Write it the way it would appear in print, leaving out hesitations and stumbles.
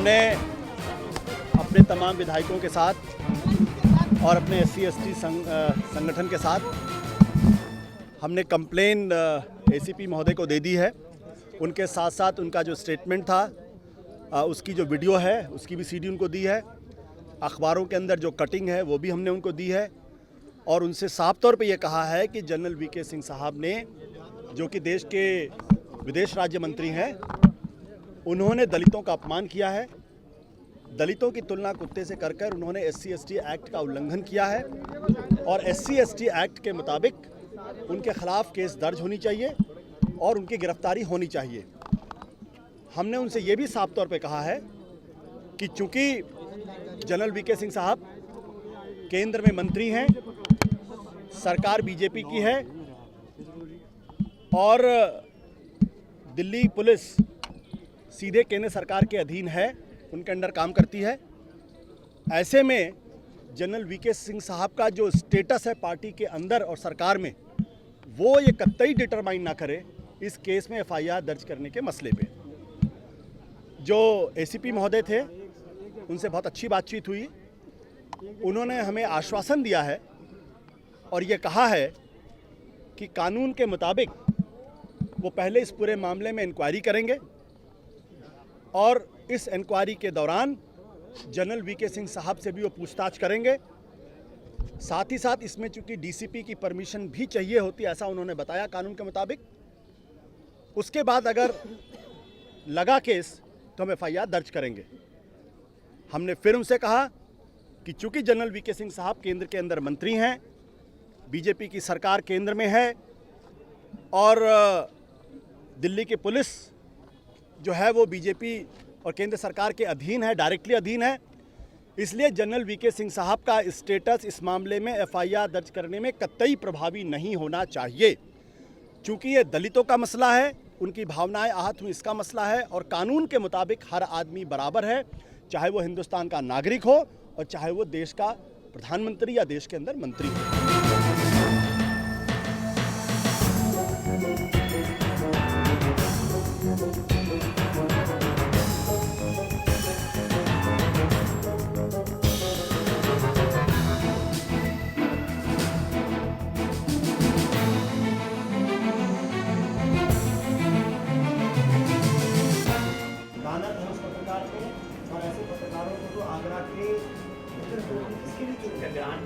हमने अपने तमाम विधायकों के साथ और अपने SC/ST संगठन के साथ हमने कंप्लेन ACP महोदय को दे दी है। उनके साथ साथ उनका जो स्टेटमेंट था उसकी जो वीडियो है उसकी भी CD उनको दी है। अखबारों के अंदर जो कटिंग है वो भी हमने उनको दी है और उनसे साफ तौर पे ये कहा है कि जनरल VK सिंह साहब ने, जो कि देश के विदेश राज्य मंत्री हैं, उन्होंने दलितों का अपमान किया है। दलितों की तुलना कुत्ते से कर उन्होंने SC/ST एक्ट का उल्लंघन किया है और SC/ST एक्ट के मुताबिक उनके खिलाफ केस दर्ज होनी चाहिए और उनकी गिरफ्तारी होनी चाहिए। हमने उनसे ये भी साफ तौर पे कहा है कि चूंकि जनरल VK सिंह साहब केंद्र में मंत्री हैं, सरकार BJP की है और दिल्ली पुलिस सीधे केंद्र सरकार के अधीन है, उनके अंडर काम करती है। ऐसे में जनरल VK सिंह साहब का जो स्टेटस है पार्टी के अंदर और सरकार में, वो ये कतई डिटरमाइन ना करे इस केस में FIR दर्ज करने के मसले पे। जो ACP महोदय थे उनसे बहुत अच्छी बातचीत हुई। उन्होंने हमें आश्वासन दिया है और ये कहा है कि कानून के मुताबिक वो पहले इस पूरे मामले में इंक्वायरी करेंगे और इस इंक्वायरी के दौरान जनरल VK सिंह साहब से भी वो पूछताछ करेंगे। साथ ही साथ इसमें चूंकि DCP की परमिशन भी चाहिए होती है, ऐसा उन्होंने बताया कानून के मुताबिक। उसके बाद अगर लगा केस तो हम FIR दर्ज करेंगे। हमने फिर उनसे कहा कि चूंकि जनरल VK सिंह साहब केंद्र के अंदर मंत्री हैं, BJP की सरकार केंद्र में है और दिल्ली की पुलिस जो है वो BJP और केंद्र सरकार के अधीन है, डायरेक्टली अधीन है, इसलिए जनरल VK सिंह साहब का स्टेटस इस मामले में FIR दर्ज करने में कतई प्रभावी नहीं होना चाहिए। चूंकि ये दलितों का मसला है, उनकी भावनाएं आहत हुई इसका मसला है और कानून के मुताबिक हर आदमी बराबर है, चाहे वो हिंदुस्तान का नागरिक हो और चाहे वो देश का प्रधानमंत्री या देश के अंदर मंत्री हो। और ऐसे पत्रकारों को तो आगरा के इसके लिए ग्रांट